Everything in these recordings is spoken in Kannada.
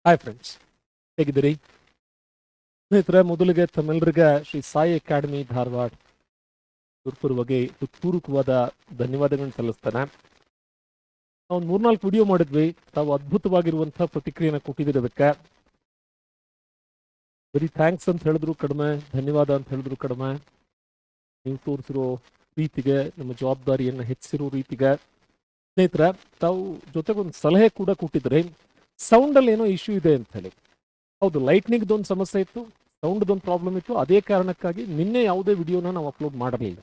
ಹಾಯ್ ಫ್ರೆಂಡ್ಸ್, ಹೇಗಿದ್ದೀರಿ ಸ್ನೇಹಿತರೆ? ಮೊದಲಿಗೆ ತಮ್ಮೆಲ್ಲರಿಗೆ ಶ್ರೀ ಸಾಯಿ ಅಕಾಡೆಮಿ ಧಾರವಾಡ ಪೂರ್ವವಾಗಿ ಹೃತ್ಪೂರ್ವಕವಾದ ಧನ್ಯವಾದಗಳನ್ನು ಸಲ್ಲಿಸ್ತೇನೆ. ನಾವು 3-4 ವಿಡಿಯೋ ಮಾಡಿದ್ವಿ. ತಾವು ಅದ್ಭುತವಾಗಿರುವಂತಹ ಪ್ರತಿಕ್ರಿಯೆನ ಕೊಟ್ಟಿದ್ದೀರದಕ್ಕೆ. ಬರೀ ಥ್ಯಾಂಕ್ಸ್ ಅಂತ ಹೇಳಿದ್ರು ಕಡಿಮೆ, ಧನ್ಯವಾದ ಅಂತ ಹೇಳಿದ್ರು ಕಡಿಮೆ. ನೀವು ತೋರಿಸಿರೋ ರೀತಿಗೆ, ನಮ್ಮ ಜವಾಬ್ದಾರಿಯನ್ನು ಹೆಚ್ಚಿಸಿರೋ ರೀತಿಗೆ. ಸ್ನೇಹಿತರೆ, ತಾವು ಜೊತೆಗೊಂದು ಸಲಹೆ ಕೂಡ ಕೊಟ್ಟಿದ್ರಿ. ಸೌಂಡಲ್ಲಿ ಏನೋ ಇಶ್ಯೂ ಇದೆ ಅಂತ ಹೇಳಿ. ಹೌದು, ಲೈಟ್ನಿಂಗ್ದೊಂದು ಸಮಸ್ಯೆ ಇತ್ತು, ಸೌಂಡ್ದೊಂದು ಪ್ರಾಬ್ಲಮ್ ಇತ್ತು. ಅದೇ ಕಾರಣಕ್ಕಾಗಿ ನಿನ್ನೆ ಯಾವುದೇ ವಿಡಿಯೋನ ನಾವು ಅಪ್ಲೋಡ್ ಮಾಡಿರಲಿಲ್ಲ.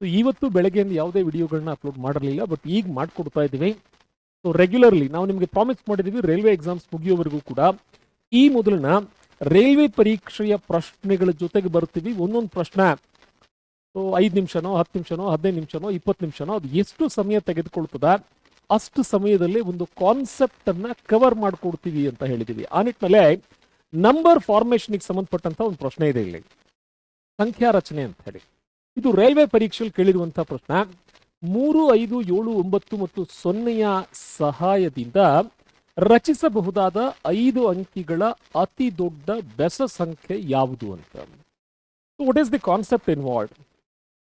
ಇವತ್ತು ಬೆಳಗ್ಗೆಯಿಂದ ಯಾವುದೇ ವಿಡಿಯೋಗಳನ್ನ ಅಪ್ಲೋಡ್ ಮಾಡಿರಲಿಲ್ಲ. ಬಟ್ ಈಗ ಮಾಡಿಕೊಡ್ತಾ ಇದ್ದೀವಿ. ಸೊ ರೆಗ್ಯುಲರ್ಲಿ ನಾವು ನಿಮಗೆ ಪ್ರಾಮಿಸ್ ಮಾಡಿದ್ದೀವಿ, ರೈಲ್ವೆ ಎಕ್ಸಾಮ್ಸ್ ಮುಗಿಯೋವರೆಗೂ ಕೂಡ ಈ ಮೊದಲಿನ ರೈಲ್ವೆ ಪರೀಕ್ಷೆಯ ಪ್ರಶ್ನೆಗಳ ಜೊತೆಗೆ ಬರ್ತೀವಿ. ಒಂದೊಂದು ಪ್ರಶ್ನೆ 5 ನಿಮಿಷನೋ 10 ನಿಮಿಷನೋ 15 ನಿಮಿಷನೋ 20 ನಿಮಿಷನೋ ಅದು ಎಷ್ಟು ಸಮಯ ತೆಗೆದುಕೊಳ್ತದ ಅಷ್ಟು ಸಮಯದಲ್ಲಿ ಒಂದು ಕಾನ್ಸೆಪ್ಟ್ ಅನ್ನ ಕವರ್ ಮಾಡ್ಕೊಡ್ತೀವಿ ಅಂತ ಹೇಳಿದೀವಿ. ಆ ನಿಟ್ಟಿನಲ್ಲೇ ನಂಬರ್ ಫಾರ್ಮೇಶನ್ಗೆ ಸಂಬಂಧಪಟ್ಟಂತ ಒಂದು ಪ್ರಶ್ನೆ ಇದೆ ಇಲ್ಲಿ, ಸಂಖ್ಯಾ ರಚನೆ ಅಂತ ಹೇಳಿ. ಇದು ರೈಲ್ವೆ ಪರೀಕ್ಷೆಯಲ್ಲಿ ಕೇಳಿರುವಂತಹ ಪ್ರಶ್ನೆ. 3, 5, 7, 9 ಮತ್ತು 0ಯ ಸಹಾಯದಿಂದ ರಚಿಸಬಹುದಾದ 5 ಅಂಕಿಗಳ ಅತಿ ದೊಡ್ಡ ಬೆಸ ಸಂಖ್ಯೆ ಯಾವುದು ಅಂತ. What is the concept involved?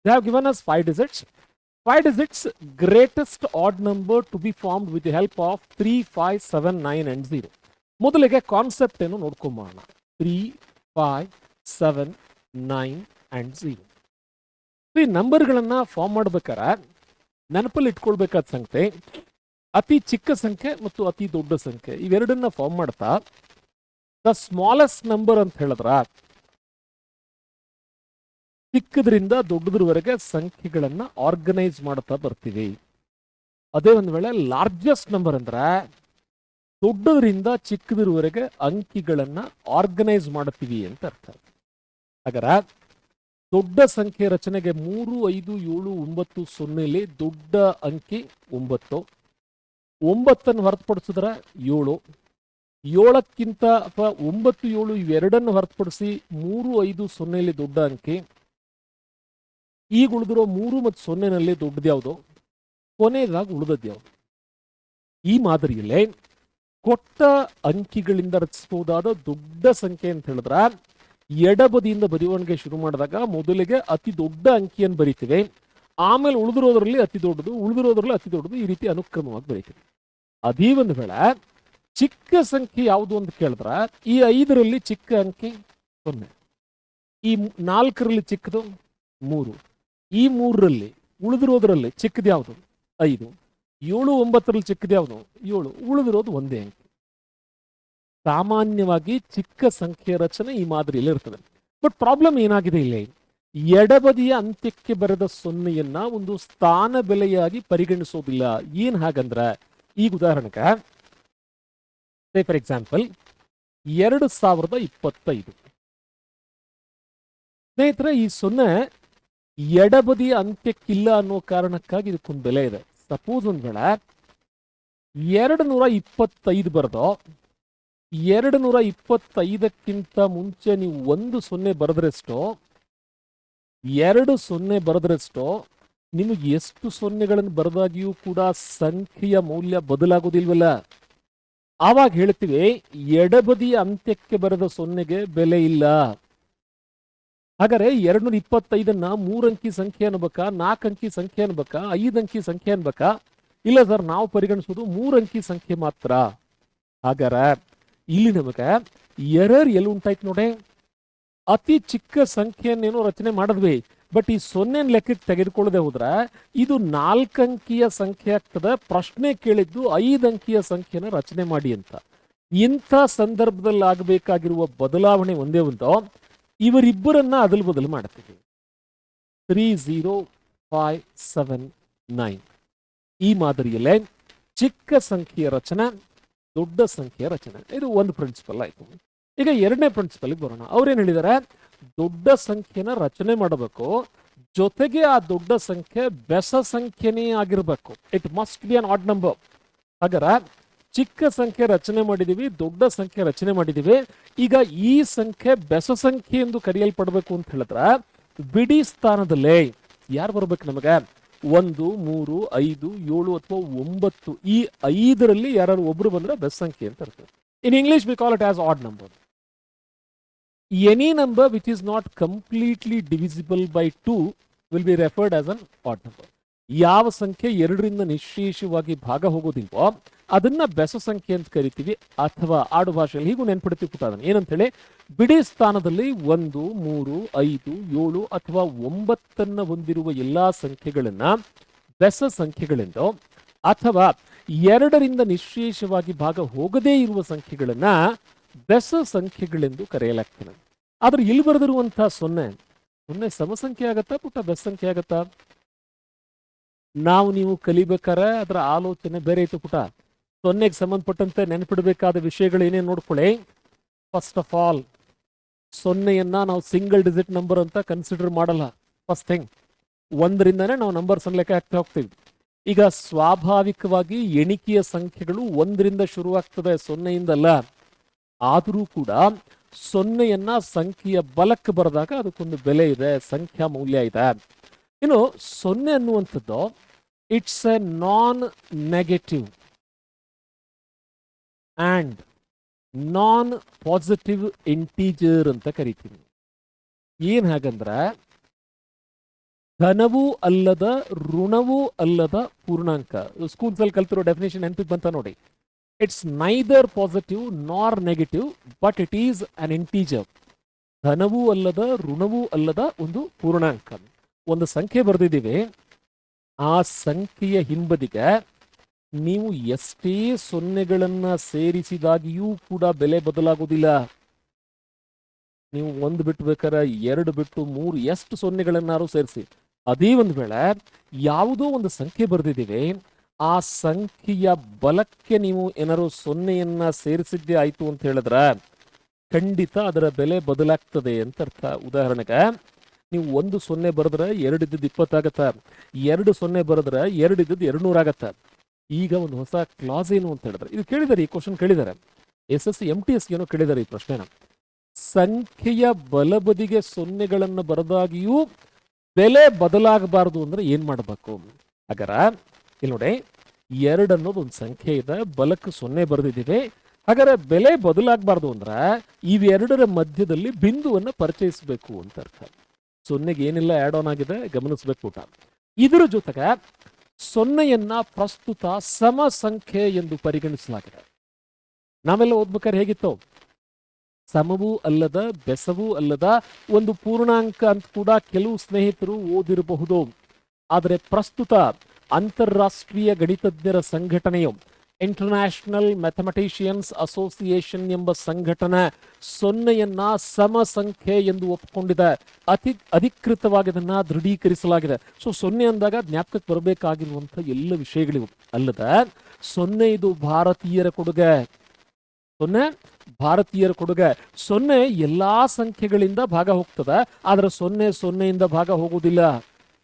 They have given us 5 digits. 5 digits greatest odd number to be formed with the help of 3, 5, 7, 9 and 0. ಮೊದಲಿಗೆ ಕಾನ್ಸೆಪ್ಟ್ ಏನು ನೋಡ್ಕೊಂಬೋಣ. 3, 5, 7, 9 and 0. ಈ ನಂಬರ್ಗಳನ್ನ ಫಾರ್ಮ್ ಮಾಡ್ಬೇಕಾರೆ ನೆನಪಲ್ಲಿ ಇಟ್ಕೊಳ್ಬೇಕಾದ ಸಂಖ್ಯೆ ಅತಿ ಚಿಕ್ಕ ಸಂಖ್ಯೆ ಮತ್ತು ಅತಿ ದೊಡ್ಡ ಸಂಖ್ಯೆ, ಇವೆರಡನ್ನ ಫಾರ್ಮ್ ಮಾಡ್ತಾ ದ ಸ್ಮಾಲೆಸ್ಟ್ ನಂಬರ್ ಅಂತ ಹೇಳಿದ್ರ ಚಿಕ್ಕದ್ರಿಂದ ದೊಡ್ಡದ್ರವರೆಗೆ ಸಂಖ್ಯೆಗಳನ್ನ ಆರ್ಗನೈಸ್ ಮಾಡ್ತಾ ಬರ್ತೀವಿ. ಅದೇ ಒಂದು ವೇಳೆ ಲಾರ್ಜೆಸ್ಟ್ ನಂಬರ್ ಅಂದ್ರೆ ದೊಡ್ಡದ್ರಿಂದ ಚಿಕ್ಕದ್ರವರೆಗೆ ಅಂಕಿಗಳನ್ನ ಆರ್ಗನೈಸ್ ಮಾಡ್ತೀವಿ ಅಂತ ಅರ್ಥ. ಹಾಗಾದ್ರೆ ದೊಡ್ಡ ಸಂಖ್ಯೆ ರಚನೆಗೆ 3, 5, 7, 9, 0ಲಿ ದೊಡ್ಡ ಅಂಕಿ 9. 9 ಹೊರತುಪಡಿಸಿದ್ರೆ 7. 7ಕ್ಕಿಂತ ಅಥವಾ 9, 7 ಇವೆರಡನ್ನು ಹೊರತುಪಡಿಸಿ 3, 5, 0ಲಿ ದೊಡ್ಡ ಅಂಕಿ. ಈಗ ಉಳಿದಿರೋ 3 ಮತ್ತು 0ನಲ್ಲಿ ದೊಡ್ಡದು ಯಾವುದು, ಕೊನೆಯದಾಗಿ ಉಳಿದದ್ದು ಯಾವುದು? ಈ ಮಾದರಿಯಲ್ಲೇ ಕೊಟ್ಟ ಅಂಕಿಗಳಿಂದ ರಚಿಸಬಹುದಾದ ದೊಡ್ಡ ಸಂಖ್ಯೆ ಅಂತ ಹೇಳಿದ್ರ ಎಡಬದಿಯಿಂದ ಬರೆಯುವಣಿಗೆ ಶುರು ಮಾಡಿದಾಗ ಮೊದಲಿಗೆ ಅತಿ ದೊಡ್ಡ ಅಂಕಿಯನ್ನು ಬರೀತೀವಿ, ಆಮೇಲೆ ಉಳಿದಿರೋದ್ರಲ್ಲಿ ಅತಿ ದೊಡ್ಡದು, ಉಳಿದಿರೋದ್ರಲ್ಲಿ ಅತಿ ದೊಡ್ಡದು, ಈ ರೀತಿ ಅನುಕ್ರಮವಾಗಿ ಬರೀತೀವಿ. ಅದೇ ಒಂದು ವೇಳೆ ಚಿಕ್ಕ ಸಂಖ್ಯೆ ಯಾವುದು ಅಂತ ಕೇಳಿದ್ರ ಈ 5ರಲ್ಲಿ ಚಿಕ್ಕ ಅಂಕಿ 0, ಈ 4ರಲ್ಲಿ ಚಿಕ್ಕದು 3, ಈ 3ರಲ್ಲಿ ಉಳಿದಿರೋದ್ರಲ್ಲಿ ಚಿಕ್ಕದು ಯಾವುದು 5, 7, 9ರಲ್ಲಿ ಚಿಕ್ಕದು ಯಾವುದು 7, ಉಳಿದಿರೋದು ಒಂದೇ ಅಂಕಿ. ಸಾಮಾನ್ಯವಾಗಿ ಚಿಕ್ಕ ಸಂಖ್ಯೆಯ ರಚನೆ ಈ ಮಾದರಿಯಲ್ಲಿ ಇರ್ತದೆ. ಬಟ್ ಪ್ರಾಬ್ಲಮ್ ಏನಾಗಿದೆ ಇಲ್ಲಿ, ಎಡಬದಿಯ ಅಂತ್ಯಕ್ಕೆ ಬರೆದ 0ಯನ್ನ ಒಂದು ಸ್ಥಾನ ಬೆಲೆಯಾಗಿ ಪರಿಗಣಿಸೋದಿಲ್ಲ. ಏನ್ ಹಾಗಂದ್ರೆ, ಈಗ ಉದಾಹರಣೆಗೆ ಫಾರ್ ಎಕ್ಸಾಂಪಲ್ 2025 ಸ್ನೇಹಿತರೆ, ಈ 0 ಎಡಬದಿಯ ಅಂತ್ಯಕ್ಕಿಲ್ಲ ಅನ್ನೋ ಕಾರಣಕ್ಕಾಗಿ ಇದಕ್ಕೊಂದು ಬೆಲೆ ಇದೆ. ಸಪೋಸ್ ಒಂದ್ ವೇಳೆ 225 ಬರೆದು 225ಕ್ಕಿಂತ ಮುಂಚೆ ನೀವು 1 0 ಬರೆದ್ರೆಷ್ಟೋ, 2 0 ಬರೆದ್ರೆಷ್ಟೋ, ನಿಮಗೆ ಎಷ್ಟು 0ಗಳನ್ನು ಬರೆದಾಗಿಯೂ ಕೂಡ ಸಂಖ್ಯೆಯ ಮೌಲ್ಯ ಬದಲಾಗೋದಿಲ್ವಲ್ಲ. ಆವಾಗ ಹೇಳ್ತೀವಿ ಎಡಬದಿಯ ಅಂತ್ಯಕ್ಕೆ ಬರೆದ 0ಗೆ ಬೆಲೆ ಇಲ್ಲ. ಹಾಗಾದ್ರೆ 225ಅನ್ನ 3 ಅಂಕಿ ಸಂಖ್ಯೆ ಅನ್ಬೇಕಾ, 4 ಅಂಕಿ ಸಂಖ್ಯೆ ಅನ್ಬೇಕಾ, 5 ಅಂಕಿ ಸಂಖ್ಯೆ ಅನ್ಬೇಕಾ? ಇಲ್ಲ ಸರ್, ನಾವು ಪರಿಗಣಿಸೋದು 3 ಅಂಕಿ ಸಂಖ್ಯೆ ಮಾತ್ರ. ಹಾಗಾದ್ರೆ ಇಲ್ಲಿ ನಮಗೆ ಎರರ್ ಎಲ್ಲಿ ಉಂಟಾಯ್ತು ನೋಡಿ. ಅತಿ ಚಿಕ್ಕ ಸಂಖ್ಯೆಯನ್ನೇನೋ ರಚನೆ ಮಾಡಿದ್ವಿ, ಬಟ್ ಈ 0 ಲೆಕ್ಕಕ್ಕೆ ತೆಗೆದುಕೊಳ್ಳದೆ ಹೋದ್ರೆ ಇದು 4 ಅಂಕಿಯ ಸಂಖ್ಯೆ ಆಗ್ತದೆ. ಪ್ರಶ್ನೆ ಕೇಳಿದ್ದು 5 ಅಂಕಿಯ ಸಂಖ್ಯೆನ ರಚನೆ ಮಾಡಿ ಅಂತ. ಇಂಥ ಸಂದರ್ಭದಲ್ಲಿ ಆಗಬೇಕಾಗಿರುವ ಬದಲಾವಣೆ ಒಂದೇ ಒಂದು, ಇವರಿಬ್ಬರನ್ನ ಅದಲು ಬದಲು ಮಾಡ್ತೀವಿ. 3, 0, 5, 7, 9 ಈ ಮಾದರಿಯಲ್ಲೇ ಚಿಕ್ಕ ಸಂಖ್ಯೆಯ ರಚನೆ, ದೊಡ್ಡ ಸಂಖ್ಯೆಯ ರಚನೆ. ಇದು ಒಂದು ಪ್ರಿನ್ಸಿಪಲ್ ಆಯ್ತು. ಈಗ ಎರಡನೇ ಪ್ರಿನ್ಸಿಪಲ್ ಬರೋಣ. ಅವ್ರೇನ್ ಹೇಳಿದಾರೆ, ದೊಡ್ಡ ಸಂಖ್ಯೆನ ರಚನೆ ಮಾಡಬೇಕು, ಜೊತೆಗೆ ಆ ದೊಡ್ಡ ಸಂಖ್ಯೆ ಬೆಸ ಸಂಖ್ಯೆನೇ ಆಗಿರ್ಬೇಕು. It must be an odd number. ಹಾಗಾದ್ರೆ ಚಿಕ್ಕ ಸಂಖ್ಯೆ ರಚನೆ ಮಾಡಿದೀವಿ, ದೊಡ್ಡ ಸಂಖ್ಯೆ ರಚನೆ ಮಾಡಿದೀವಿ. ಈಗ ಈ ಸಂಖ್ಯೆ ಬೆಸ ಸಂಖ್ಯೆ ಎಂದು ಕರೆಯಲ್ಪಡಬೇಕು ಅಂತ ಹೇಳಿದ್ರೆ ಬಿಡಿ ಸ್ಥಾನದಲ್ಲೇ ಯಾರು ಬರ್ಬೇಕು ನಮಗೆ? 1, 3, 5, 7 ಅಥವಾ 9 ಈ 5ರಲ್ಲಿ ಯಾರು ಒಬ್ರು ಬಂದ್ರೆ ಬೆಸ ಸಂಖ್ಯೆ ಅಂತ ಇರ್ತದೆ. In English, we call it as odd number. Any number which is not completely divisible by 2 will be referred as an odd number. ಯಾವ ಸಂಖ್ಯೆ ಎರಡರಿಂದ ನಿಶ್ಶೇಷವಾಗಿ ಭಾಗ ಹೋಗೋದಿಲ್ವೋ ಅದನ್ನ ಬೆಸ ಸಂಖ್ಯೆ ಅಂತ ಕರಿತೀವಿ, ಅಥವಾ ಆಡು ಭಾಷೆಯಲ್ಲಿ ಹೀಗೂ ನೆನ್ಪಿಡ್ತೀವಿ ಪುಟ. ಅದನ್ನು ಏನಂತ ಹೇಳಿ, ಬಿಡಿ ಸ್ಥಾನದಲ್ಲಿ 1, 3, 5, 7 ಅಥವಾ 9 ಹೊಂದಿರುವ ಎಲ್ಲಾ ಸಂಖ್ಯೆಗಳನ್ನ ಬೆಸ ಸಂಖ್ಯೆಗಳೆಂದು, ಅಥವಾ ಎರಡರಿಂದ ನಿಶ್ಶೇಷವಾಗಿ ಭಾಗ ಹೋಗದೇ ಇರುವ ಸಂಖ್ಯೆಗಳನ್ನ ಬೆಸ ಸಂಖ್ಯೆಗಳೆಂದು ಕರೆಯಲಾಗ್ತದೆ. ಆದ್ರೆ ಇಲ್ಲಿ ಬರೆದಿರುವಂತಹ 0 ಸಮಸಂಖ್ಯೆ ಆಗತ್ತಾ ಪುಟ್ಟ, ಬೆಸ ಸಂಖ್ಯೆ ಆಗತ್ತಾ? ನಾವು ನೀವು ಕಲಿಬೇಕಾರೆ ಅದರ ಆಲೋಚನೆ ಬೇರೆ ಇತ್ತು ಪುಟ. 0ಗೆ ಸಂಬಂಧಪಟ್ಟಂತೆ ನೆನಪಿಡಬೇಕಾದ ವಿಷಯಗಳು ಏನೇನು ನೋಡ್ಕೊಳ್ಳಿ. ಫಸ್ಟ್ ಆಫ್ ಆಲ್, 0ಯನ್ನ ನಾವು ಸಿಂಗಲ್ ಡಿಜಿಟ್ ನಂಬರ್ ಅಂತ ಕನ್ಸಿಡರ್ ಮಾಡಲ್ಲ. ಫಸ್ಟ್ ಥಿಂಗ್, 1ರಿಂದನೇ ನಾವು ನಂಬರ್ಸ್ ಲೆಕ್ಕ ಹಾಕ್ತಾ ಹೋಗ್ತೀವಿ. ಈಗ ಸ್ವಾಭಾವಿಕವಾಗಿ ಎಣಿಕೆಯ ಸಂಖ್ಯೆಗಳು 1ರಿಂದ ಶುರುವಾಗ್ತದೆ, 0ಯಿಂದಲ್ಲ. ಆದರೂ ಕೂಡ 0ಯನ್ನ ಸಂಖ್ಯೆಯ ಬಲಕ್ಕೆ ಬರೆದಾಗ ಅದಕ್ಕೊಂದು ಬೆಲೆ ಇದೆ, ಸಂಖ್ಯಾ ಮೌಲ್ಯ ಇದೆ. ಇನ್ನು 0 ಅನ್ನುವಂಥದ್ದು it's A non negative and non positive integer ಅಂತ ಕರಿತೀವಿ. ಏನ್ ಹಾಗಂದ್ರೆ ಧನವೂ ಅಲ್ಲದ ಋಣವೂ ಅಲ್ಲದ ಪೂರ್ಣಾಂಕ. ಸ್ಕೂಲ್ಸ್ ಅಲ್ಲಿ ಕಲ್ತಿರೋ ಡೆಫಿನೇಷನ್ ನೆನಪಿಗೆ ಬಂತ ನೋಡಿ. It's neither positive nor negative but it is an integer. ಧನವೂ ಅಲ್ಲದ ಋಣವೂ ಅಲ್ಲದ ಒಂದು ಪೂರ್ಣಾಂಕ. ಒಂದು ಸಂಖ್ಯೆ ಬರೆದಿದ್ದೀವಿ, ಆ ಸಂಖ್ಯೆಯ ಹಿಂಬದಿಗೆ ನೀವು ಎಷ್ಟೇ 0ಗಳನ್ನ ಸೇರಿಸಿದಾಗಿಯೂ ಕೂಡ ಬೆಲೆ ಬದಲಾಗುವುದಿಲ್ಲ. ನೀವು 1 ಬಿಟ್ಟು ಬೇಕಾದ್ರೆ 2 ಬಿಟ್ಟು 3 ಎಷ್ಟು 0ಗಳನ್ನಾರು ಸೇರಿಸಿ, ಅದೇ ಒಂದು ವೇಳೆ ಯಾವುದೋ ಒಂದು ಸಂಖ್ಯೆ ಬರೆದಿದ್ದೀವಿ, ಆ ಸಂಖ್ಯೆಯ ಬಲಕ್ಕೆ ನೀವು ಏನಾದ್ರು 0ಯನ್ನ ಸೇರಿಸಿದ್ದೇ ಆಯ್ತು ಅಂತ ಹೇಳಿದ್ರೆ ಖಂಡಿತ ಅದರ ಬೆಲೆ ಬದಲಾಗ್ತದೆ ಅಂತ ಅರ್ಥ. ಉದಾಹರಣೆಗೆ ನೀವು 1 0 ಬರೆದ್ರೆ 2 ಇದ್ದದ್ದು 20 ಆಗತ್ತ, 2 0 ಬರೆದ್ರೆ 2 ಇದ್ದದ್ದು 200 ಆಗತ್ತ. ಈಗ ಒಂದು ಹೊಸ ಕ್ಲಾಸ್ ಏನು ಅಂತ ಹೇಳಿದ್ರೆ, ಇದು ಕೇಳಿದ್ದಾರೆ, ಈ ಕ್ವಶನ್ ಕೇಳಿದ್ದಾರೆ, SSC MTS ಏನೋ ಕೇಳಿದ್ದಾರೆ ಈ ಪ್ರಶ್ನೆನ. ಸಂಖ್ಯೆಯ ಬಲಬದಿಗೆ 0ಗಳನ್ನ ಬರೆದಾಗಿಯೂ ಬೆಲೆ ಬದಲಾಗಬಾರದು ಅಂದ್ರೆ ಏನ್ ಮಾಡಬೇಕು? ಹಾಗಾರ ಇಲ್ಲಿ ನೋಡಿ, 2 ಅನ್ನೋದು ಒಂದು ಸಂಖ್ಯೆ ಇದೆ, ಬಲಕ್ಕೆ 0 ಬರೆದಿದ್ದೀವಿ. ಹಾಗಾದ್ರೆ ಬೆಲೆ ಬದಲಾಗಬಾರ್ದು ಅಂದ್ರೆ ಇವೆರಡರ ಮಧ್ಯದಲ್ಲಿ ಬಿಂದುವನ್ನ ಪರಿಚಯಿಸಬೇಕು ಅಂತ ಅರ್ಥ. 0ಗೆ ಏನಿಲ್ಲ ಆಡ್ ಆನ್ ಆಗಿದೆ, ಗಮನಿಸಬೇಕು ಊಟ. ಇದರ ಜೊತೆಗೆ 0ಯನ್ನ ಪ್ರಸ್ತುತ ಸಮ ಸಂಖ್ಯೆ ಎಂದು ಪರಿಗಣಿಸಲಾಗಿದೆ. ನಾವೆಲ್ಲ ಓದ್ಬೇಕಾದ್ರೆ ಹೇಗಿತ್ತು? ಸಮವೂ ಅಲ್ಲದ ಬೆಸವೂ ಅಲ್ಲದ ಒಂದು ಪೂರ್ಣಾಂಕ ಅಂತ ಕೂಡ ಕೆಲವು ಸ್ನೇಹಿತರು ಓದಿರಬಹುದು. ಆದರೆ ಪ್ರಸ್ತುತ ಅಂತಾರಾಷ್ಟ್ರೀಯ ಗಣಿತಜ್ಞರ ಸಂಘಟನೆಯು ಇಂಟರ್ನ್ಯಾಷನಲ್ ಮ್ಯಾಥಮೆಟಿಷಿಯನ್ಸ್ ಅಸೋಸಿಯೇಷನ್ ಎಂಬ ಸಂಘಟನೆ 0ಯನ್ನ ಸಮ ಸಂಖ್ಯೆ ಎಂದು ಒಪ್ಪಿಕೊಂಡಿದೆ. ಅಧಿಕೃತವಾಗಿ ಅದನ್ನ ದೃಢೀಕರಿಸಲಾಗಿದೆ. ಸೊ 0 ಅಂದಾಗ ಜ್ಞಾಪಕಕ್ಕೆ ಬರಬೇಕಾಗಿರುವಂತ ಎಲ್ಲ ವಿಷಯಗಳಿವು ಅಲ್ಲದ 0 ಇದು ಭಾರತೀಯರ ಕೊಡುಗೆ. 0 ಭಾರತೀಯರ ಕೊಡುಗೆ. 0 ಎಲ್ಲಾ ಸಂಖ್ಯೆಗಳಿಂದ ಭಾಗ ಹೋಗ್ತದೆ, ಆದ್ರೆ 0 0ಯಿಂದ ಭಾಗ ಹೋಗುವುದಿಲ್ಲ.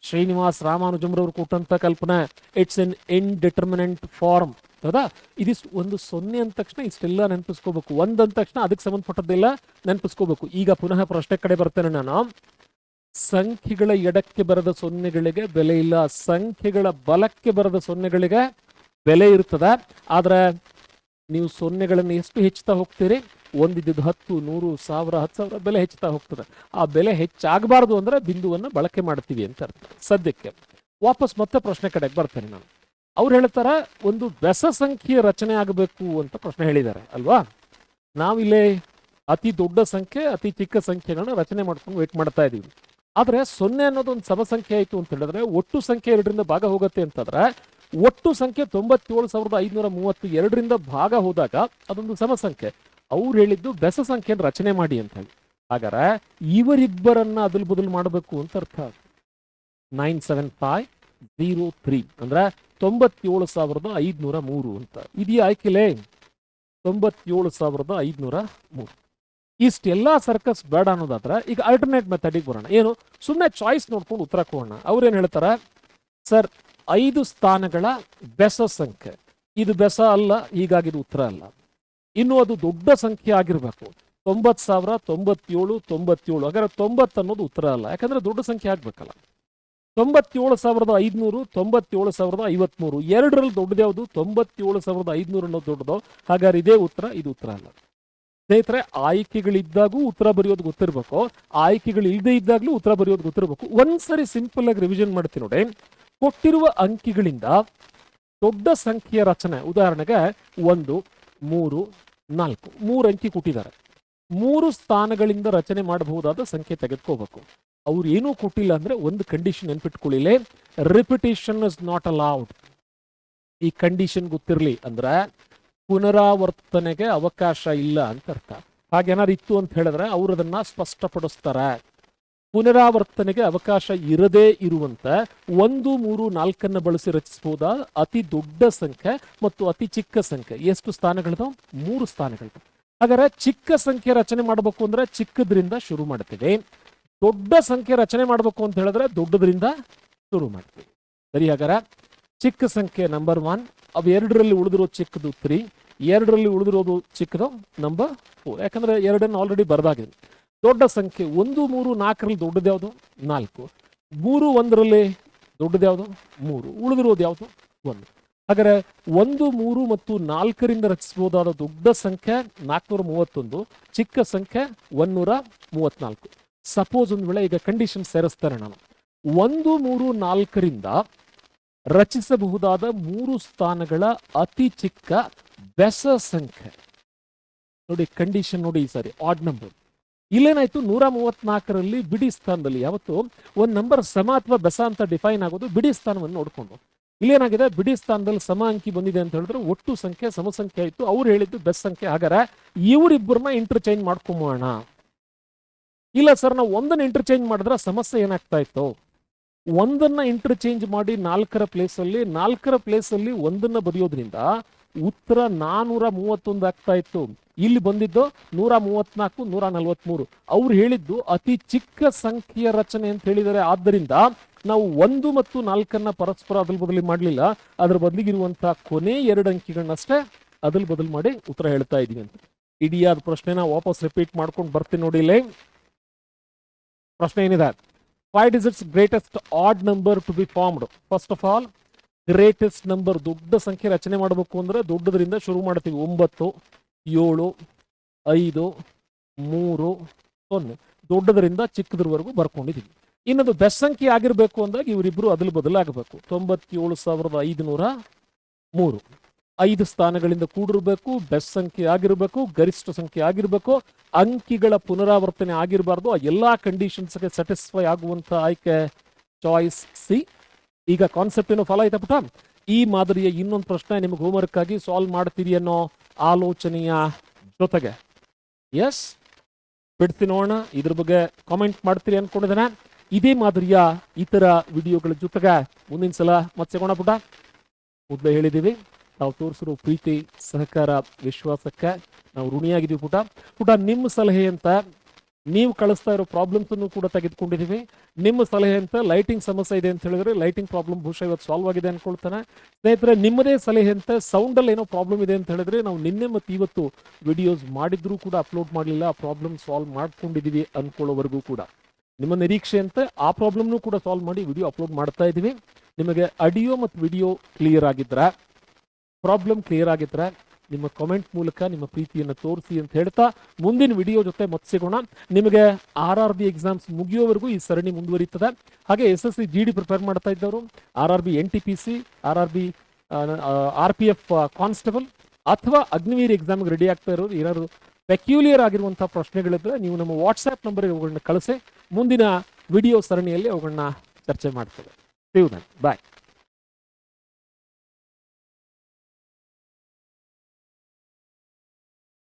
ಶ್ರೀನಿವಾಸ್ ರಾಮಾನುಜಂರವರು ಕೊಟ್ಟಂತ ಕಲ್ಪನೆ, ಇಟ್ಸ್ ಎನ್ ಇನ್ಡಿಟರ್ಮಿನೆಂಟ್ ಫಾರ್ಮ್. ಹೌದಾ? ಇದು ಒಂದು 0 ಅಂದ ತಕ್ಷಣ ಇಷ್ಟೆಲ್ಲ ನೆನಪಿಸ್ಕೋಬೇಕು, 1 ಅಂದ ತಕ್ಷಣ ಅದಕ್ಕೆ ಸಂಬಂಧಪಟ್ಟದ್ದೆಲ್ಲ ನೆನಪಿಸ್ಕೋಬೇಕು. ಈಗ ಪುನಃ ಪ್ರಶ್ನೆ ಕಡೆ ಬರ್ತೇನೆ ನಾನು. ಸಂಖ್ಯೆಗಳ ಎಡಕ್ಕೆ ಬರದ 0ಗಳಿಗೆ ಬೆಲೆ ಇಲ್ಲ, ಸಂಖ್ಯೆಗಳ ಬಲಕ್ಕೆ ಬರದ 0ಗಳಿಗೆ ಬೆಲೆ ಇರ್ತದೆ. ಆದ್ರೆ ನೀವು 0ಗಳನ್ನು ಎಷ್ಟು ಹೆಚ್ಚುತ್ತಾ ಹೋಗ್ತೀರಿ, ಒಂದಿದ್ದು 10, 100, 1000, 10,000 ಬೆಲೆ ಹೆಚ್ಚುತ್ತಾ ಹೋಗ್ತದೆ. ಆ ಬೆಲೆ ಹೆಚ್ಚಾಗಬಾರ್ದು ಅಂದ್ರೆ ಬಿಂದುವನ್ನು ಬಳಕೆ ಮಾಡ್ತೀವಿ ಅಂತ ಅರ್ಥ. ಸದ್ಯಕ್ಕೆ ವಾಪಸ್ ಮತ್ತೆ ಪ್ರಶ್ನೆ ಕಡೆಗೆ ಬರ್ತೇನೆ ನಾನು. ಅವ್ರು ಹೇಳ್ತಾರ ಒಂದು ಬೆಸ ಸಂಖ್ಯೆಯ ರಚನೆ ಆಗಬೇಕು ಅಂತ ಪ್ರಶ್ನೆ ಹೇಳಿದ್ದಾರೆ ಅಲ್ವಾ. ನಾವಿಲ್ಲೇ ಅತಿ ದೊಡ್ಡ ಸಂಖ್ಯೆ ಅತಿ ಚಿಕ್ಕ ಸಂಖ್ಯೆಗಳನ್ನ ರಚನೆ ಮಾಡ್ಕೊಂಡು ವೇಟ್ ಮಾಡ್ತಾ ಇದೀವಿ. ಆದ್ರೆ 0 ಅನ್ನೋದು ಒಂದು ಸಮ ಸಂಖ್ಯೆ ಆಯ್ತು ಅಂತ ಹೇಳಿದ್ರೆ ಒಟ್ಟು ಸಂಖ್ಯೆ 2ರಿಂದ ಭಾಗ ಹೋಗುತ್ತೆ ಅಂತಂದ್ರೆ ಒಟ್ಟು ಸಂಖ್ಯೆ 97,532ರಿಂದ ಭಾಗ ಹೋದಾಗ ಅದೊಂದು ಸಮ ಸಂಖ್ಯೆ. ಅವ್ರು ಹೇಳಿದ್ದು ಬೆಸ ಸಂಖ್ಯೆಯನ್ನು ರಚನೆ ಮಾಡಿ ಅಂತ ಹೇಳಿ. ಹಾಗಾದ್ರೆ ಇವರಿಬ್ಬರನ್ನ ಅದಲ್ ಬದಲು ಮಾಡಬೇಕು ಅಂತ ಅರ್ಥ. 97503 ಅಂದ್ರೆ 97,503 ಅಂತ ಇದೆಯಾ ಆಯ್ಕೆಲೆ? 97,503. ಇಷ್ಟೆಲ್ಲಾ ಸರ್ಕಸ್ ಬೇಡ ಅನ್ನೋದಾದ್ರೆ ಈಗ ಆಲ್ಟರ್ನೇಟ್ ಮೆಥಡಿಗೆ ಬರೋಣ. ಏನು, ಸುಮ್ಮನೆ ಚಾಯ್ಸ್ ನೋಡ್ಕೊಂಡು ಉತ್ತರ ಕೊಡೋಣ. ಅವ್ರೇನ್ ಹೇಳ್ತಾರ, ಸರ್ 5 ಸ್ಥಾನಗಳ ಬೆಸ ಸಂಖ್ಯೆ, ಇದು ಬೆಸ ಅಲ್ಲ, ಹೀಗಾಗಿ ಇದು ಉತ್ತರ ಅಲ್ಲ. ಇನ್ನು ಅದು ದೊಡ್ಡ ಸಂಖ್ಯೆ ಆಗಿರ್ಬೇಕು, 90,097, 97. ಹಾಗಾದ್ರೆ 90 ಅನ್ನೋದು ಉತ್ತರ ಅಲ್ಲ, ಯಾಕಂದ್ರೆ ದೊಡ್ಡ ಸಂಖ್ಯೆ ಆಗ್ಬೇಕಲ್ಲ. 97,500, 97,053. ಎರಡರಲ್ಲಿ ದೊಡ್ಡದು ಯಾವುದು? 97,500 ಅನ್ನೋದು ದೊಡ್ಡದು. ಹಾಗಾದ್ರೆ ಇದೇ ಉತ್ತರ, ಇದು ಉತ್ತರ ಅಲ್ಲ. ಸ್ನೇಹಿತರೆ, ಆಯ್ಕೆಗಳಿದ್ದಾಗೂ ಉತ್ತರ ಬರೆಯೋದು ಗೊತ್ತಿರಬೇಕು, ಆಯ್ಕೆಗಳು ಇಲ್ಲದೆ ಇದ್ದಾಗಲೂ ಉತ್ತರ ಬರೆಯೋದು ಗೊತ್ತಿರಬೇಕು. ಒಂದ್ಸರಿ ಸಿಂಪಲ್ ಆಗಿ ರಿವಿಷನ್ ಮಾಡ್ತೀನಿ ನೋಡಿ. ಕೊಟ್ಟಿರುವ ಅಂಕಿಗಳಿಂದ ದೊಡ್ಡ ಸಂಖ್ಯೆಯ ರಚನೆ, ಉದಾಹರಣೆಗೆ 1, 3, 4, 3 ಅಂಕಿ ಕೊಟ್ಟಿದ್ದಾರೆ. 3 ಸ್ಥಾನಗಳಿಂದ ರಚನೆ ಮಾಡಬಹುದಾದ ಸಂಖ್ಯೆ ತೆಗೆದುಕೋಬೇಕು. ಅವ್ರು ಏನೂ ಕೊಟ್ಟಿಲ್ಲ ಅಂದ್ರೆ ಒಂದು ಕಂಡೀಷನ್ ನೆನ್ಪಿಟ್ಕೊಳ್ಳಿಲೆ, ರಿಪಿಟೇಷನ್ ಇಸ್ ನಾಟ್ ಅಲೌಡ್. ಈ ಕಂಡೀಷನ್ ಗೊತ್ತಿರಲಿ ಅಂದ್ರೆ ಪುನರಾವರ್ತನೆಗೆ ಅವಕಾಶ ಇಲ್ಲ ಅಂತ ಅರ್ಥ. ಹಾಗೇನಾರು ಇತ್ತು ಅಂತ ಹೇಳಿದ್ರೆ ಅವರು ಅದನ್ನ ಸ್ಪಷ್ಟಪಡಿಸ್ತಾರೆ. ಪುನರಾವರ್ತನೆಗೆ ಅವಕಾಶ ಇರದೇ ಇರುವಂತ 1, 3, 4 ಬಳಸಿ ರಚಿಸಬಹುದಾದ ಅತಿ ದೊಡ್ಡ ಸಂಖ್ಯೆ ಮತ್ತು ಅತಿ ಚಿಕ್ಕ ಸಂಖ್ಯೆ ಎಷ್ಟು ಸ್ಥಾನಗಳದು? 3 ಸ್ಥಾನಗಳದು. ಹಾಗಾದ್ರೆ ಚಿಕ್ಕ ಸಂಖ್ಯೆ ರಚನೆ ಮಾಡಬೇಕು ಅಂದ್ರೆ ಚಿಕ್ಕದ್ರಿಂದ ಶುರು ಮಾಡ್ತೀವಿ, ದೊಡ್ಡ ಸಂಖ್ಯೆ ರಚನೆ ಮಾಡಬೇಕು ಅಂತ ಹೇಳಿದ್ರೆ ದೊಡ್ಡದ್ರಿಂದ ಶುರು ಮಾಡ್ತೀವಿ. ಸರಿ, ಹಾಗಾದ್ರೆ ಚಿಕ್ಕ ಸಂಖ್ಯೆ ನಂಬರ್ 1, ಅವು 2ರಲ್ಲಿ ಉಳಿದಿರೋದು ಚಿಕ್ಕದು 3, 2ರಲ್ಲಿ ಉಳಿದಿರೋದು ಚಿಕ್ಕದು ನಂಬರ್ 4, ಯಾಕಂದ್ರೆ 2 ಆಲ್ರೆಡಿ ಬರ್ದಾಗಿದೆ. ದೊಡ್ಡ ಸಂಖ್ಯೆ 1, 3, 4ರಲ್ಲಿ ದೊಡ್ಡದು ಯಾವುದು? 4. 3, 1ರಲ್ಲಿ ದೊಡ್ಡದು ಯಾವುದು? 3. ಉಳಿದಿರೋದು ಯಾವುದು? 1. ಹಾಗಾದ್ರೆ 1, 3 ಮತ್ತು 4ರಿಂದ ರಚಿಸಬಹುದಾದ ದೊಡ್ಡ ಸಂಖ್ಯೆ 431, ಚಿಕ್ಕ ಸಂಖ್ಯೆ 134. ಸಪೋಸ್ ಒಂದು ವೇಳೆ ಈಗ ಕಂಡೀಷನ್ ಸೇರಿಸ್ತಾರೆ ನಾನು, 1, 3, 4ರಿಂದ ರಚಿಸಬಹುದಾದ 3 ಸ್ಥಾನಗಳ ಅತಿ ಚಿಕ್ಕ ಬೆಸ ಸಂಖ್ಯೆ ನೋಡಿ. ಕಂಡೀಷನ್ ನೋಡಿ, ಈ ಸಾರಿ ಆಡ್ ನಂಬರ್. ಇಲ್ಲೇನಾಯ್ತು? 134ರಲ್ಲಿ ಬಿಡಿ ಸ್ಥಾನದಲ್ಲಿ ಯಾವತ್ತು ಒಂದು ನಂಬರ್ ಸಮ ಅಥವಾ ಬೆಸ ಅಂತ ಡಿಫೈನ್ ಆಗೋದು ಬಿಡಿ ಸ್ಥಾನವನ್ನು ನೋಡ್ಕೊಂಡು. ಇಲ್ಲೇನಾಗಿದೆ? ಬಿಡಿ ಸ್ಥಾನದಲ್ಲಿ ಸಮ ಅಂಕಿ ಬಂದಿದೆ ಅಂತ ಹೇಳಿದ್ರೆ ಒಟ್ಟು ಸಂಖ್ಯೆ ಸಮ ಸಂಖ್ಯೆ ಆಯ್ತು, ಅವ್ರು ಹೇಳಿದ್ದು ಬೆಸ್ ಸಂಖ್ಯೆ. ಹಾಗಾದ್ರೆ ಇವರಿಬ್ಬರನ್ನ ಇಂಟರ್ಚೇಂಜ್ ಮಾಡ್ಕೊಂಬೋಣ. ಇಲ್ಲ ಸರ್, ನಾವು ಒಂದನ್ನು ಇಂಟರ್ಚೇಂಜ್ ಮಾಡಿದ್ರೆ ಸಮಸ್ಯೆ ಏನಾಗ್ತಾ ಇತ್ತು? ಒಂದನ್ನ ಇಂಟರ್ಚೇಂಜ್ ಮಾಡಿ 4ರ ಪ್ಲೇಸಲ್ಲಿ 4ರ ಪ್ಲೇಸಲ್ಲಿ ಒಂದನ್ನ ಬರೆಯೋದ್ರಿಂದ ಉತ್ತರ 431 ಆಗ್ತಾ ಇತ್ತು. ಇಲ್ಲಿ ಬಂದಿದ್ದು 134, 143. ಅವ್ರು ಹೇಳಿದ್ದು ಅತಿ ಚಿಕ್ಕ ಸಂಖ್ಯೆಯ ರಚನೆ ಅಂತ ಹೇಳಿದ್ದಾರೆ. ಆದ್ದರಿಂದ ನಾವು 1 ಮತ್ತು 4 ಪರಸ್ಪರ ಅದಲ್ ಬದಲಿ ಮಾಡಲಿಲ್ಲ, ಅದ್ರ ಬದಲಿಗಿರುವಂತಹ ಕೊನೆ 2 ಅಂಕಿಗಳನ್ನಷ್ಟೇ ಅದಲ್ ಬದಲು ಮಾಡಿ ಉತ್ತರ ಹೇಳ್ತಾ ಇದೀವಿ ಅಂತ. ಇಡಿಯಾದ ಪ್ರಶ್ನೆನ ವಾಪಸ್ ರಿಪೀಟ್ ಮಾಡ್ಕೊಂಡು ಬರ್ತೀನಿ ನೋಡಿ. ಇಲ್ಲಿ ಪ್ರಶ್ನೆ ಏನಿದೆ? 5 digits greatest odd number to be formed. First of all, greatest number, ದೊಡ್ಡ ಸಂಖ್ಯೆ ರಚನೆ ಮಾಡಬೇಕು ಅಂದ್ರೆ ದೊಡ್ಡದ್ರಿಂದ ಶುರು ಮಾಡ್ತೀವಿ. 9, 7, 5, 3, 0. ದೊಡ್ಡದರಿಂದ ಚಿಕ್ಕದ್ರವರೆಗೂ ಬರ್ಕೊಂಡಿದ್ದೀವಿ. ಇನ್ನೊಂದು ಬೆಸ್ಟ್ ಸಂಖ್ಯೆ ಆಗಿರ್ಬೇಕು ಅಂದಾಗ ಇವರಿಬ್ರು ಅದಲು ಬದಲಾಗಬೇಕು. 97,503 5 ಸ್ಥಾನಗಳಿಂದ ಕೂಡಿರ್ಬೇಕು, ಬೆಸ್ಟ್ ಸಂಖ್ಯೆ ಆಗಿರ್ಬೇಕು, ಗರಿಷ್ಠ ಸಂಖ್ಯೆ ಆಗಿರ್ಬೇಕು, ಅಂಕಿಗಳ ಪುನರಾವರ್ತನೆ ಆಗಿರಬಾರ್ದು. ಆ ಎಲ್ಲಾ ಕಂಡೀಷನ್ಸ್ಗೆ ಸ್ಯಾಟಿಸ್ಫೈ ಆಗುವಂತ ಆಯ್ಕೆ ಚಾಯ್ಸ್ ಸಿ. ಈಗ ಕಾನ್ಸೆಪ್ಟ್ ಏನೋ ಫಾಲೋ ಆಯ್ತಾ ಪುಟ? ಈ ಮಾದರಿಯ ಇನ್ನೊಂದು ಪ್ರಶ್ನೆ ನಿಮಗೆ ಹೋಮ್ವರ್ಕ್ ಆಗಿ ಸಾಲ್ವ್ ಮಾಡ್ತೀರಿ ಅನ್ನೋ ಆಲೋಚನೆಯ ಜೊತೆಗೆ ಎಸ್ ಬಿಡ್ತೀನಿ ನೋಡೋಣ. ಇದ್ರ ಬಗ್ಗೆ ಕಾಮೆಂಟ್ ಮಾಡ್ತೀರಿ ಅನ್ಕೊಂಡಿದ್ದೇನೆ. ಇದೇ ಮಾದರಿಯ ಇತರ ವಿಡಿಯೋಗಳ ಜೊತೆಗೆ ಮುಂದಿನ ಸಲ ಮತ್ತೆ ಸಿಗೋಣ ಪುಟ. ಮೊದಲೇ ಹೇಳಿದ್ದೀವಿ, ನಾವು ತೋರಿಸಿರೋ ಪ್ರೀತಿ, ಸಹಕಾರ, ವಿಶ್ವಾಸಕ್ಕೆ ನಾವು ಋಣಿಯಾಗಿದ್ದೀವಿ ಪುಟ. ನಿಮ್ಮ ಸಲಹೆ ಅಂತ ನೀವು ಕಳಿಸ್ತಾ ಇರೋ ಪ್ರಾಬ್ಲಮ್ಸ್ ಅನ್ನು ಕೂಡ ತೆಗೆದುಕೊಂಡಿದ್ದೀವಿ. ನಿಮ್ಮ ಸಲಹೆ ಅಂತ ಲೈಟಿಂಗ್ ಸಮಸ್ಯೆ ಇದೆ ಅಂತ ಹೇಳಿದ್ರೆ ಲೈಟಿಂಗ್ ಪ್ರಾಬ್ಲಮ್ ಬಹುಶಃ ಇವತ್ತು ಸಾಲ್ವ್ ಆಗಿದೆ ಅನ್ಕೊಳ್ತಾನೆ. ಸ್ನೇಹಿತರೆ, ನಿಮ್ಮದೇ ಸಲಹೆ ಅಂತ ಸೌಂಡಲ್ಲಿ ಏನೋ ಪ್ರಾಬ್ಲಮ್ ಇದೆ ಅಂತ ಹೇಳಿದ್ರೆ ನಾವು ನಿನ್ನೆ ಮತ್ತು ಇವತ್ತು ವಿಡಿಯೋಸ್ ಮಾಡಿದ್ರೂ ಕೂಡ ಅಪ್ಲೋಡ್ ಮಾಡಲಿಲ್ಲ, ಆ ಪ್ರಾಬ್ಲಮ್ ಸಾಲ್ವ್ ಮಾಡ್ಕೊಂಡಿದ್ದೀವಿ ಅನ್ಕೊಳ್ಳೋವರೆಗೂ ಕೂಡ ನಿಮ್ಮ ನಿರೀಕ್ಷೆ ಅಂತ ಆ ಪ್ರಾಬ್ಲಮ್ನು ಕೂಡ ಸಾಲ್ವ್ ಮಾಡಿ ವಿಡಿಯೋ ಅಪ್ಲೋಡ್ ಮಾಡ್ತಾ ಇದ್ದೀವಿ. ನಿಮಗೆ ಆಡಿಯೋ ಮತ್ತು ವಿಡಿಯೋ ಕ್ಲಿಯರ್ ಆಗಿದ್ರೆ, ಪ್ರಾಬ್ಲಮ್ ಕ್ಲಿಯರ್ ಆಗಿದ್ರೆ ನಿಮ್ಮ ಕಾಮೆಂಟ್ ಮೂಲಕ ನಿಮ್ಮ ಪ್ರೀತಿಯನ್ನು ತೋರಿಸಿ ಅಂತ ಹೇಳ್ತಾ ಮುಂದಿನ ವಿಡಿಯೋ ಜೊತೆ ಮತ್ತೆ ಸಿಗೋಣ. ನಿಮಗೆ RRB ಎಕ್ಸಾಮ್ಸ್ ಮುಗಿಯೋವರೆಗೂ ಈ ಸರಣಿ ಮುಂದುವರಿತದೆ. ಹಾಗೆ SSC GD ಪ್ರಿಪೇರ್ ಮಾಡ್ತಾ ಇದ್ದವರು, RRB NTPC, RRB RPF constable ಅಥವಾ ಅಗ್ನಿವೀರ್ ಎಕ್ಸಾಮ್ಗೆ ರೆಡಿ ಆಗ್ತಾ ಇರೋರು ಏನಾದ್ರು ಪೆಕ್ಯುಲಿಯರ್ ಆಗಿರುವಂತಹ ಪ್ರಶ್ನೆಗಳಿದ್ರೆ ನೀವು ನಮ್ಮ ವಾಟ್ಸ್ಆ್ಯಪ್ ನಂಬರ್ಗೆ ಅವುಗಳನ್ನ ಕಳಿಸಿ ಮುಂದಿನ ವಿಡಿಯೋ ಸರಣಿಯಲ್ಲಿ ಅವುಗಳನ್ನ ಚರ್ಚೆ ಮಾಡ್ತೇವೆ. ಬಾಯ್.